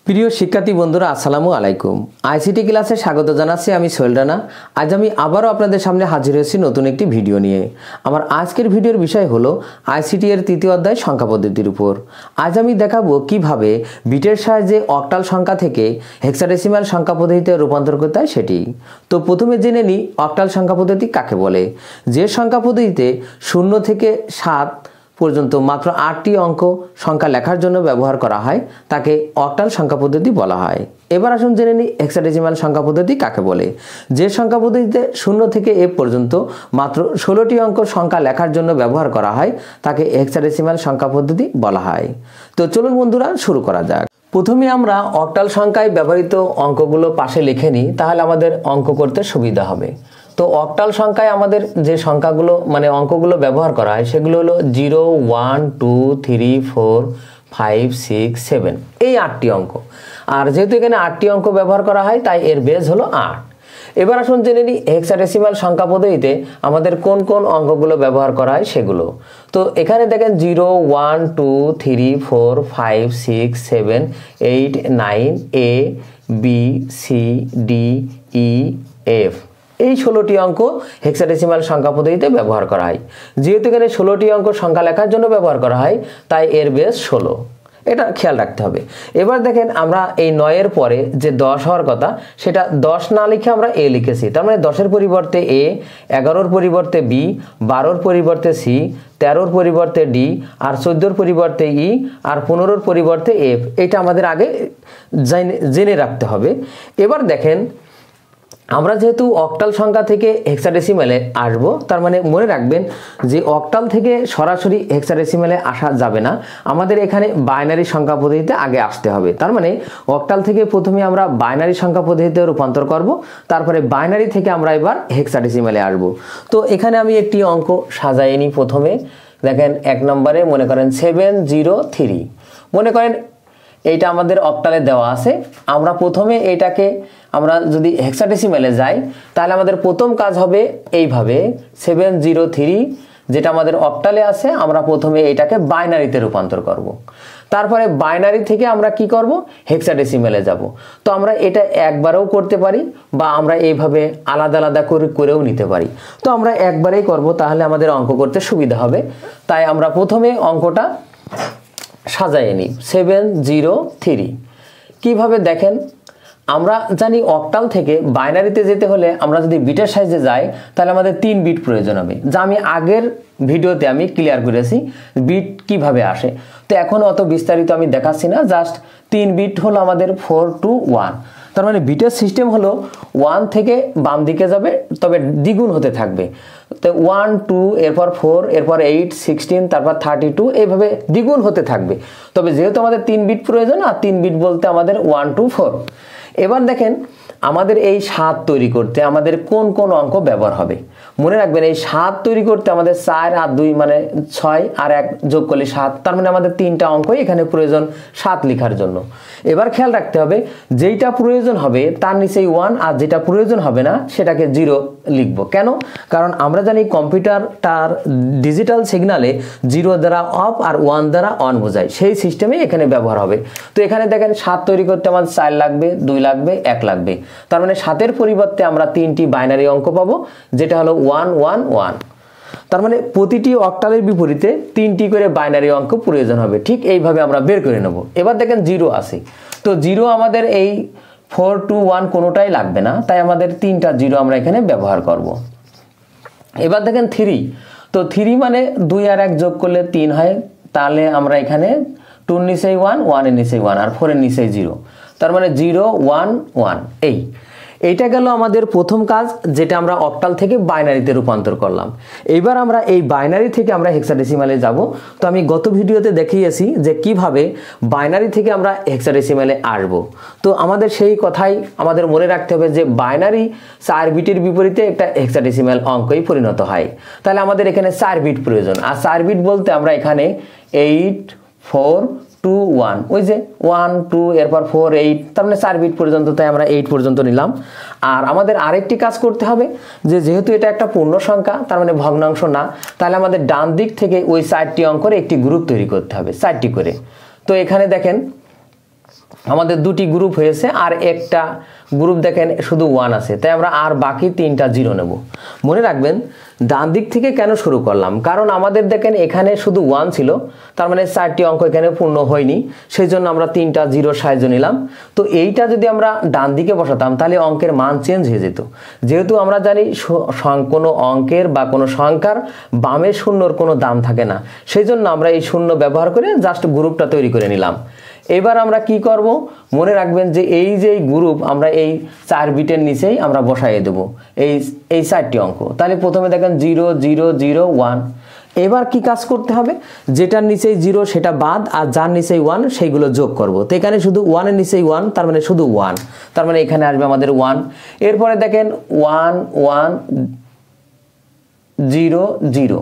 প্রিয় শিক্ষার্থী বন্ধুরা আসসালামু আলাইকুম। আইসিটি ক্লাসে স্বাগত জানাচ্ছি। আমি সোহেল রানা। আজ আমি আবারও আপনাদের সামনে হাজির হয়েছি নতুন একটি ভিডিও নিয়ে। আমার আজকের ভিডিওর বিষয় হলো আইসিটি এর তৃতীয় অধ্যায় সংখ্যা পদ্ধতির উপর। আজ আমি দেখাবো কিভাবে বিটের সাহায্যে অক্টাল সংখ্যা থেকে হেক্সাডেসিমাল সংখ্যা পদ্ধতিতে রূপান্তর করতে হয় সেটি। তো প্রথমে জেনে নিই অক্টাল সংখ্যা পদ্ধতি কাকে বলে। যে সংখ্যা পদ্ধতিতে 0 থেকে 7 পর্যন্ত মাত্র 8টি অঙ্ক সংখ্যা লেখার জন্য ব্যবহার করা হয় তাকে অক্টাল সংখ্যা পদ্ধতি বলা হয়। এবার আসুন জেনে নিই হেক্সাডেসিমাল সংখ্যা পদ্ধতি কাকে বলে। যে সংখ্যা পদ্ধতিতে 0 থেকে F পর্যন্ত মাত্র 16টি অঙ্ক সংখ্যা লেখার জন্য ব্যবহার করা হয় তাকে হেক্সাডেসিমাল সংখ্যা পদ্ধতি বলা হয়। তো চলুন বন্ধুরা শুরু করা যাক। প্রথমে আমরা অক্টাল সংখ্যায় ব্যবহৃত অঙ্কগুলো পাশে লিখে নিই, তাহলে আমাদের অঙ্ক করতে সুবিধা হবে। তো অক্টাল সংখ্যায় আমাদের যে সংখ্যাগুলো অঙ্কগুলো ব্যবহার করা হয় সেগুলো হলো 0, 1, 2, 3, 4, 5, 6, 7 এই 8টি অঙ্ক। আর যেহেতু এখানে 8টি অঙ্ক ব্যবহার করা হয় তাই এর বেস হলো 8। এবার আসুন জেনে নিই হেক্সাডেসিমাল সংখ্যা পদ্ধতিতে আমাদের কোন কোন অঙ্কগুলো ব্যবহার করা হয় সেগুলো। তো এখানে দেখেন 0, 1, 2, 3, 4, 5, 6, 7, 8, 9, A, B, C, D, E, F এই 16টি অঙ্ক হেক্সাডেসিমাল সংখ্যা পদ্ধতিতে ব্যবহার করা হয়। যেহেতু এখানে 16টি অঙ্ক সংখ্যা লেখার জন্য ব্যবহার করা হয় তাই এর বেস 16, এটা খেয়াল রাখতে হবে। এবার দেখেন আমরা এই 9 এর পরে যে 10 হওয়ার কথা সেটা 10 না লিখে আমরা A লিখেছি। তার মানে 10 এর পরিবর্তে A, 11-র পরিবর্তে B, 12-র পরিবর্তে C, 13-র পরিবর্তে D, আর 14-র পরিবর্তে E, আর 15-র পরিবর্তে F। এটা আমাদের আগে জেনে রাখতে হবে। এবার দেখেন আমরা যেহেতু অক্টাল সংখ্যা থেকে হেক্সাডেসিমালে আসবো, তার মানে মনে রাখবেন যে অক্টাল থেকে সরাসরি হেক্সাডেসিমালে আসা যাবে না, আমাদের এখানে বাইনারি সংখ্যা পদ্ধতিতে আগে আসতে হবে। তার মানে অক্টাল থেকে প্রথমে আমরা বাইনারি সংখ্যা পদ্ধতিতে রূপান্তর করব, তারপরে বাইনারি থেকে আমরা এবার হেক্সাডেসিমালে আসবো। তো এখানে আমি একটি অঙ্ক সাজাই নিই। প্রথমে দেখেন 1 নম্বরে মনে করেন 703, মনে করেন এইটা আমাদের অক্টালে দেওয়া আছে। আমরা প্রথমে এইটাকে আমরা যদি হেক্সাডেসিমালে যাই তাহলে আমাদের প্রথম কাজ হবে এইভাবে 703 যেটা আমাদের অক্টালে আছে আমরা প্রথমে এটাকে বাইনারিতে রূপান্তর করব। তারপরে বাইনারি থেকে আমরা কি করব, হেক্সাডেসিমালে যাব। তো আমরা এটা একবারেও করতে পারি বা আমরা এইভাবে আলাদা আলাদা করেও নিতে পারি। তো আমরা একবারেই করব, তাহলে আমাদের অঙ্ক করতে সুবিধা হবে। তাই আমরা প্রথমে অঙ্কটা সাজাই নিই 703। কিভাবে দেখেন, আমরা জানি অক্টাল থেকে বাইনারিতে যেতে হলে আমরা যদি বিটের সাইজে যাই তাহলে আমাদের 3 বিট প্রয়োজন হবে, যা আমি আগের ভিডিওতে আমি ক্লিয়ার করেছি বিট কিভাবে আসে। তো এখন অত বিস্তারিত আমি দেখাচ্ছি না, জাস্ট 3 বিট হলো আমাদের 4 to 1। তার মানে বিটের সিস্টেম হলো 1 থেকে বাম দিকে যাবে, তবে দ্বিগুণ হতে থাকবে। তো 1, 2, এরপর 4, এরপর 8, 16, তারপর 32 এইভাবে দ্বিগুণ হতে থাকবে। তবে যেহেতু আমাদের 3 বিট প্রয়োজন, আর 3 বিট বলতে আমাদের 1 to 4। এবার দেখেন আমাদের এই 7 তৈরি করতে আমাদের কোন কোন অঙ্ক ব্যবহার হবে। মনে রাখবেন এই 7 তৈরি করতে আমাদের 4 আর 2 মানে 6 আর 1 যোগ করলে 7। তার মানে আমাদের 3টা অঙ্কই এখানে প্রয়োজন 7 লেখার জন্য। এবার খেয়াল রাখতে হবে যেইটা প্রয়োজন হবে তার নিচেই 1, আর যেটা প্রয়োজন হবে না সেটাকে 0 লিখব। কেন? কারণ আমরা জানি কম্পিউটারটার ডিজিটাল সিগনালে 0 দ্বারা অফ আর 1 দ্বারা অন বোঝায়, সেই সিস্টেমে এখানে ব্যবহার হবে। তো এখানে দেখেন 7 তৈরি করতে আমাদের 4 লাগবে, 2 লাগবে, 1 লাগবে। তার মানে 7-এর পরিবর্তে আমরা 3টি বাইনারি অঙ্ক পাবো, যেটা হলো 1, 1, 1। তার মানে প্রতিটি অক্টালের বিপরীতে 3টি করে বাইনারি অঙ্ক প্রয়োজন হবে। ঠিক এইভাবে আমরা বের করে নেব। এবার দেখেন 0 আছে, তো 0 আমাদের এই 4 to 1 কোনোটাই লাগবে না, তাই আমাদের 3টা 0 আমরা এখানে ব্যবহার করব। এবার দেখেন 3, তো 3 মানে 2 আর 1 যোগ করলে 3 হয়, তাহলে আমরা এখানে 2-র নিচেই 1, 1-এর নিচেই 1, আর 4-এর নিচেই 0। তার মানে 0, 1, 1। এইটা গেল আমাদের প্রথম কাজ, যেটা আমরা অক্টাল থেকে বাইনারিতে রূপান্তর করলাম। এইবার আমরা এই বাইনারি থেকে আমরা হেক্সাডেসিমালে যাব। তো আমি গত ভিডিওতে দেখিয়েছি যে কিভাবে বাইনারি থেকে আমরা হেক্সাডেসিমালে আসব। তো আমাদের সেই কথাই আমাদের মনে রাখতে হবে যে বাইনারি 4 বিটের বিপরীতে একটা হেক্সাডেসিমাল অঙ্কই পরিণত হয়। তাহলে আমাদের এখানে 4 বিট প্রয়োজন, আর 4 বিট বলতে আমরা এখানে 8, 4, 2, 1, ওই যে 1, 2, এরপর 4, 8, তার মানে 4 বিট পর্যন্ত, তাই আমরা 8 পর্যন্ত নিলাম। আর আমাদের আরেকটি কাজ করতে হবে যে যেহেতু এটা একটা পূর্ণ সংখ্যা, তার মানে ভগ্নাংশ না, তাহলে আমাদের ডান দিক থেকে ওই 4টি অঙ্কের একটি গ্রুপ তৈরি করতে হবে, 4টি করে। তো এখানে দেখেন আমাদের দুটি গ্রুপ হয়েছে আর একটা গ্রুপ দেখেন শুধু 1 আছে, তাই আমরা আর বাকি 3টা 0 নেব। মনে রাখবেন ডান দিক থেকে কেন শুরু করলাম, কারণ আমাদের দেখেন এখানে শুধু 1 ছিল, তার মানে 4টি অঙ্ক এখানে পূর্ণ হয়নি, সেই জন্য আমরা 3টা 0 সাহায্য নিলাম। তো এইটা যদি আমরা ডান দিকে বসাতাম তাহলে অঙ্কের মান চেঞ্জ হয়ে যেত। যেহেতু আমরা জানি কোনো অঙ্কের বা কোনো সংখ্যার বামে শূন্যর কোনো দাম থাকে না, সেই জন্য আমরা এই শূন্য ব্যবহার করে জাস্ট গ্রুপটা তৈরি করে নিলাম। এবার আমরা কি করব, মনে রাখবেন যে এই যে গ্রুপ আমরা এই 4 বিটের নিচেই আমরা বসাইয়ে দেব এই 4টি অঙ্ক। তাহলে প্রথমে দেখেন 0 0 0 1। এবার কি কাজ করতে হবে, যেটার নিচেই 0 সেটা বাদ, আর যার নিচেই 1 সেইগুলো যোগ করব। তো এখানে শুধু 1 এর নিচেই 1, তার মানে শুধু 1, তার মানে এখানে আসবে আমাদের 1। এরপরে দেখেন 1 1 0 0,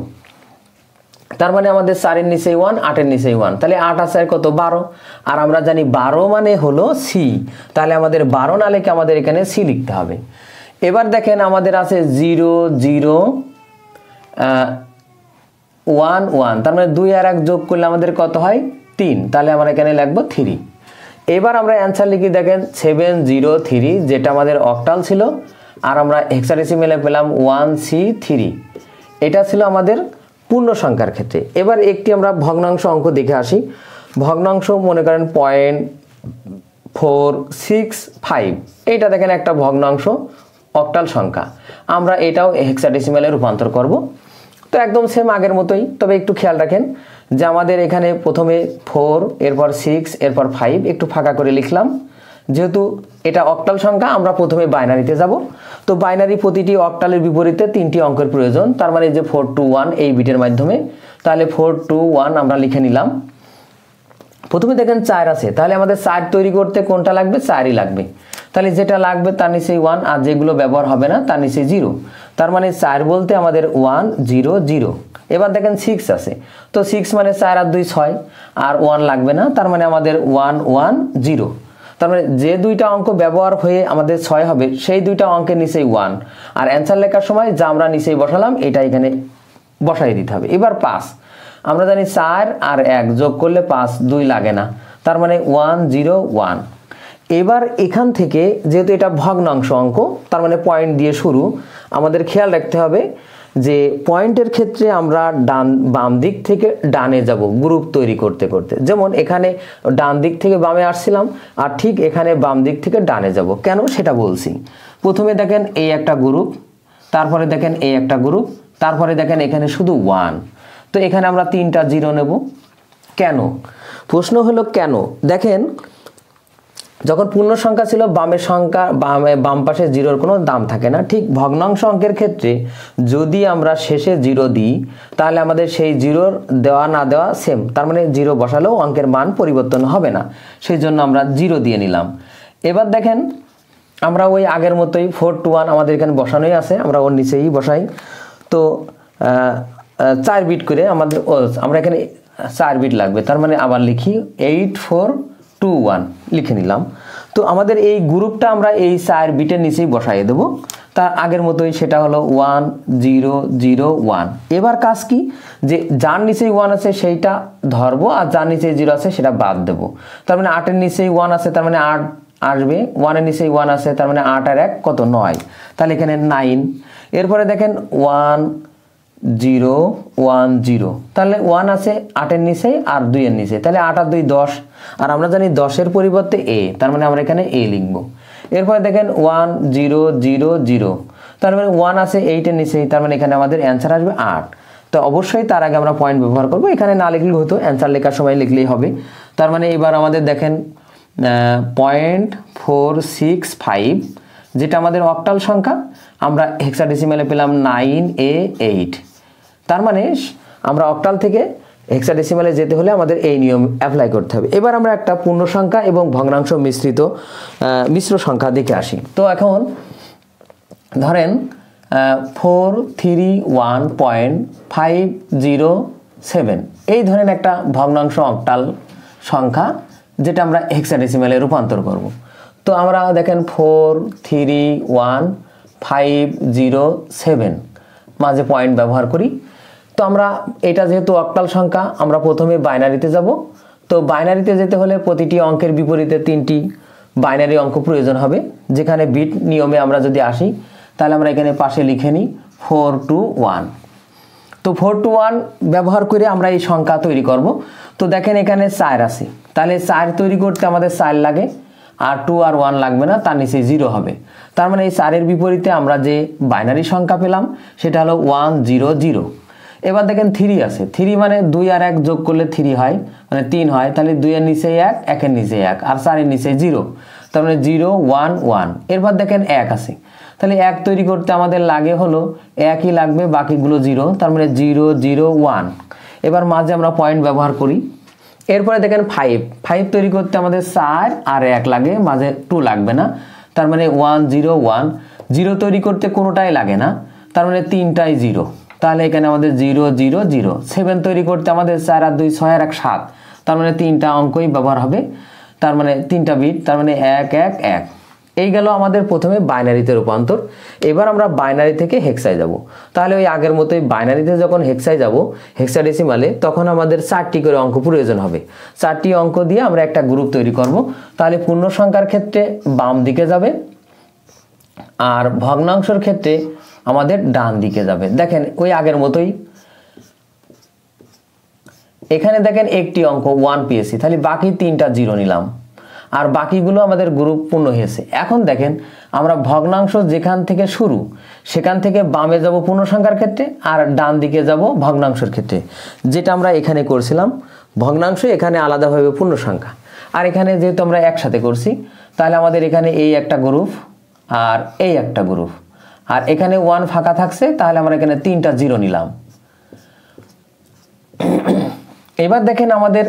তার মানে আমাদের 4 এর নিচেই 1, 8 এর নিচেই 1, তাহলে 8 আছে আর কত 12, আর আমরা জানি 12 মানে হলো সি, তাহলে আমাদের 12 না লিখে আমাদের এখানে সি লিখতে হবে। এবার দেখেন আমাদের আছে 0 0 1 1, তার মানে 2 আর 1 যোগ করলে আমাদের কত হয় 3, তাহলে আমরা এখানে লিখব 3। এবার আমরা অ্যান্সার লিখি দেখেন 703, যেটা আমাদের অক্টাল ছিল, আর আমরা হেক্সাডেসিমেলে পেলাম 1C3। এটা ছিল আমাদের পূর্ণ সংখ্যার ক্ষেত্রে। এবার একটি আমরা ভগ্নাংশ অঙ্ক দেখে আসি। ভগ্নাংশ মনে করেন 0.465, এইটা দেখেন একটা ভগ্নাংশ অক্টাল সংখ্যা, আমরা এটাও হেক্সাডেসিমেলে রূপান্তর করব। তো একদম সেম আগের মতোই, তবে একটু খেয়াল রাখেন যে আমাদের এখানে প্রথমে 4, এরপর 6, এরপর 5 একটু ফাঁকা করে লিখলাম। যেহেতু এটা অক্টাল সংখ্যা আমরা প্রথমে বাইনারিতে যাব। তো বাইনারি প্রতিটি অক্টালের বিপরীতে 3টি অঙ্কের প্রয়োজন, তার মানে যে 4 2 1 এই বিটের মাধ্যমে, তাহলে 4 2 1 আমরা লিখে নিলাম। প্রথমে দেখেন 4 আছে, তাহলে আমাদের 4 তৈরি করতে কোনটা লাগবে, 4ই লাগবে। তাহলে যেটা লাগবে তার নিচেই 1, আর যেগুলো ব্যবহার হবে না তার নিচে 0, তার মানে 4 বলতে আমাদের 1 0 0। এবার দেখেন 6 আছে, তো 6 মানে 4 আর 2 6, আর 1 লাগবে না, তার মানে আমাদের 1 1 0। তার মানে যে দুইটা অঙ্ক ব্যবহার হয়ে আমাদের 6 হবে সেই দুইটা অঙ্কের নিচেই 1, আর অ্যান্সার লেখার সময় যা আমরা নিচেই বসালাম এটা এখানে বসাই দিতে হবে। এবার 5, আমরা জানি 4 আর 1 যোগ করলে 5, 2 লাগে না, তার মানে 1 0 1। এবার এখান থেকে যেহেতু এটা ভগ্নাংশ অঙ্ক, তার মানে পয়েন্ট দিয়ে শুরু, আমাদের খেয়াল রাখতে হবে যে পয়েন্টের ক্ষেত্রে আমরা বাম দিক থেকে ডানে যাব গ্রুপ তৈরি করতে করতে। যেমন এখানে ডান দিক থেকে বামে আসছিলাম, আর ঠিক এখানে বাম দিক থেকে ডানে যাব, কেন সেটা বলছি। প্রথমে দেখেন এই একটা গ্রুপ, তারপরে দেখেন এই একটা গ্রুপ, তারপরে দেখেন এখানে শুধু 1। তো এখানে আমরা 3টা 0 নেব। কেন, প্রশ্ন হলো কেন। দেখেন যখন পূর্ণ সংখ্যা ছিল বামের সংখ্যা বাম পাশে 0-র কোনো দাম থাকে না, ঠিক ভগ্নাংশ অঙ্কের ক্ষেত্রে যদি আমরা শেষে 0 দিই তাহলে আমাদের সেই 0-র দেওয়া না দেওয়া সেম, তার মানে 0 বসালেও অঙ্কের মান পরিবর্তন হবে না, সেই জন্য আমরা 0 দিয়ে নিলাম। এবার দেখেন আমরা ওই আগের মতোই 4 2 1 আমাদের এখানে বসানোই আছে, আমরা ওর নিচেই বসাই। তো 4 বিট করে আমরা এখানে 4 বিট লাগবে, তার মানে আবার লিখি 8 4 2 1 লিখে নিলাম। তো আমাদের এই গ্রুপটা আমরা এই 4 বিটের নিচেই বসাইয়ে দেব, তার আগের মতোই, সেটা হলো 1 0 0 1। এবার কাজ কি, যে যার নিচেই 1 আছে সেইটা ধরবো, আর যার নিচেই 0 আছে সেটা বাদ দেব। তার মানে 8 এর নিচেই 1 আছে, তার মানে 8 আসবে, 1 এর নিচেই 1 আছে, তার মানে 8 আর 1 কত 9, তাহলে এখানে 9। এরপরে দেখেন 1 0 1 0, তাহলে 1 আছে 8 এর নিচে আর 2 এর নিচে, তাহলে 8 আর 2 10, আর আমরা জানি 10 এর পরিবর্তে a, তার মানে আমরা এখানে a লিখব। এরপরে দেখেন 1 0 0 0, তার মানে 1 আছে 8 এর নিচে, তার মানে এখানে আমাদের অ্যান্সার আসবে 8। তো অবশ্যই তার আগে আমরা পয়েন্ট ব্যবহার করব, এখানে না লিখলেই হতো, অ্যান্সার লেখার সময় লিখলেই হবে। তার মানে এবার আমাদের দেখেন 0.465, যেটা আমাদের অক্টাল সংখ্যা, আমরা হেক্সাডেসিমেলে পেলাম 9A8। তার মানে আমরা অক্টাল থেকে হেক্সাডেসিমেলে যেতে হলে আমাদের এই নিয়ম অ্যাপ্লাই করতে হবে। এবার আমরা একটা পূর্ণ সংখ্যা এবং ভগ্নাংশ মিশ্র সংখ্যা দেখে আসি। তো এখন ধরেন 431.507, এই ধরেন একটা ভগ্নাংশ অক্টাল সংখ্যা যেটা আমরা হেক্সাডেসিমেলে রূপান্তর করব। তো আমরা দেখেন 431.507 মাঝে পয়েন্ট ব্যবহার করি। তো আমরা এটা যেহেতু অক্টাল সংখ্যা, আমরা প্রথমে বাইনারিতে যাব। তো বাইনারিতে যেতে হলে প্রতিটি অঙ্কের বিপরীতে 3টি বাইনারি অঙ্ক প্রয়োজন হবে, যেখানে বিট নিয়মে আমরা যদি আসি তাহলে আমরা এখানে পাশে লিখে নিই 4 to 1। তো 4 to 1 ব্যবহার করে আমরা এই সংখ্যা তৈরি করব। তো দেখেন এখানে 4 আছে, তাহলে 4 তৈরি করতে আমাদের 4 লাগে, আর 2 আর 1 লাগবে না, তার নিচে 0 হবে। তার মানে এই 4 এর বিপরীতে আমরা যে বাইনারি সংখ্যা পেলাম সেটা হলো 1 0 0। এবার দেখেন 3 আছে, 3 মানে 2 আর 1 যোগ করলে 3 হয়, মানে 3 হয়, তাহলে 2 এর নিচে 1, 1 এর নিচে 1, আর 4 এর নিচে 0, তার মানে 0 1 1। এরপর দেখেন 1 আছে, তাহলে 1 তৈরি করতে আমাদের লাগে হলো 1ই লাগবে, বাকিগুলো 0, তার মানে 0 0 1। এবার মাঝে আমরা পয়েন্ট ব্যবহার করি। এরপরে দেখেন 5 তৈরি করতে আমাদের 4 আর 1 লাগে, মাঝে 2 লাগবে না, তার মানে 1 0 1। 0 তৈরি করতে কোনোটাই লাগে না, তার মানে 3টাই 0, তাহলে এখানে আমাদের 0 0 0। 7 তৈরি করতে আমাদের 4 আর 2 6 আর 1 7, তার মানে 3টা অঙ্কই ব্যবহার হবে, তার মানে 3টা বিট, তার মানে 1 1 1। এই গেল আমাদের প্রথমে বাইনারিতে রূপান্তর। এবার আমরা বাইনারি থেকে হেক্সায় যাব। তাহলে ওই আগের মতোই বাইনারিতে যখন হেক্সায় যাব, হেক্সাডেসিমালে, তখন আমাদের 4টি করে অঙ্ক প্রয়োজন হবে। 4টি অঙ্ক দিয়ে আমরা একটা গ্রুপ তৈরি করব। তাহলে পূর্ণ সংখ্যার ক্ষেত্রে বাম দিকে যাবে, আর ভগ্নাংশের ক্ষেত্রে আমাদের ডান দিকে যাবে। দেখেন ওই আগের মতোই এখানে দেখেন একটি অঙ্ক 1 পেয়েছি, তাহলে বাকি 3টা 0 নিলাম, আর বাকিগুলো আমাদের গ্রুপ পূর্ণ হয়েছে। এখন দেখেন আমরা ভগ্নাংশ যেখান থেকে শুরু সেখান থেকে বামে যাব পূর্ণ সংখ্যার ক্ষেত্রে, আর ডান দিকে যাব ভগ্নাংশের ক্ষেত্রে, যেটা আমরা এখানে করছিলাম। ভগ্নাংশ এখানে আলাদাভাবে পূর্ণ সংখ্যা, আর এখানে যেহেতু আমরা একসাথে করছি, তাহলে আমাদের এখানে এই একটা গ্রুপ আর এই একটা গ্রুপ, আর এখানে 1 ফাঁকা থাকছে, তাহলে আমরা এখানে 3টা 0 নিলাম। এবার দেখেন আমাদের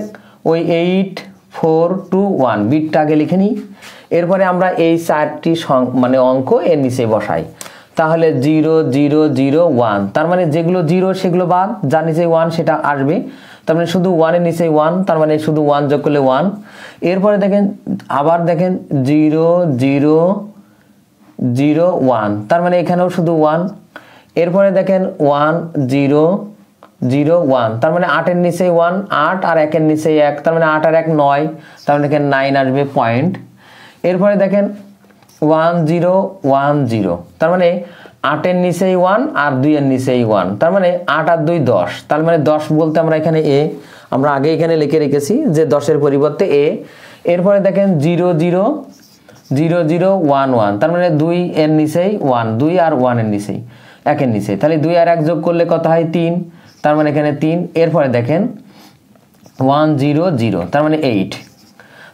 ওই 8 4 2 1 বিটটা আগে লিখে নিই। এরপরে আমরা এই 4টি মানে অঙ্ক এর নিচে বসাই, তাহলে 0 0 0 1, তার মানে যেগুলো 0 সেগুলো বাদ, যার নিচে 1 সেটা আসবে, তার মানে শুধু 1 এর নিচে 1, তার মানে শুধু 1 যোগ করলে 1। এরপরে দেখেন আবার দেখেন 0 0 0 1, তার মানে এখানেও শুধু 1। এরপরে দেখেন 1 0 0 1, তার মানে 8 এর নিচে 1, 8 আর 1 এর নিচে 1, তার মানে 8 আর 1 9, তার মানে এখানে 9 আসবে পয়েন্ট। এরপরে দেখেন 1 0 1 0, তার মানে 8 এর নিচেই 1 আর 2 এর নিচেই 1, তার মানে 8 আর 2 10, তার মানে 10 বলতে আমরা এখানে এ, আমরা আগে এখানে লিখে রেখেছি যে 10 এর পরিবর্তে এ। এরপরে দেখেন 0 0 0 0 1 1, তার মানে 2 এর নিচেই 1, 2 আর 1 এর নিচেই 1 এর নিচে, তাহলে 2 আর 1 যোগ করলে কত হয় 3, তার মানে এখানে 3। এরপরে দেখেন 1 0 0, তার মানে 8।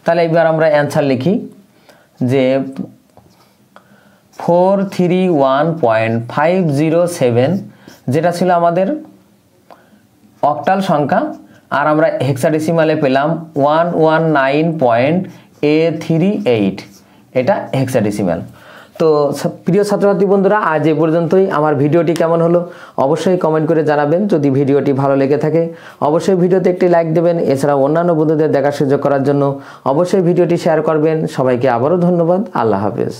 তাহলে এবার আমরা অ্যান্সার লিখি যে 431.507, যেটা ছিল আমাদের অক্টাল সংখ্যা, আর আমরা হেক্সাডেসিমালে পেলাম 119.A38, এটা হেক্সাডেসিমাল। তো প্রিয় ছাত্রছাত্রী বন্ধুরা, আজ এ পর্যন্তই। আমার ভিডিওটি কেমন হলো অবশ্যই কমেন্ট করে জানাবেন। যদি ভিডিওটি ভালো লেগে থাকে অবশ্যই ভিডিওতে একটি লাইক দেবেন। এছাড়া অন্যান্য বন্ধুদের দেখার সুযোগ করার জন্য অবশ্যই ভিডিওটি শেয়ার করবেন। সবাইকে আবারও ধন্যবাদ। আল্লাহ হাফেজ।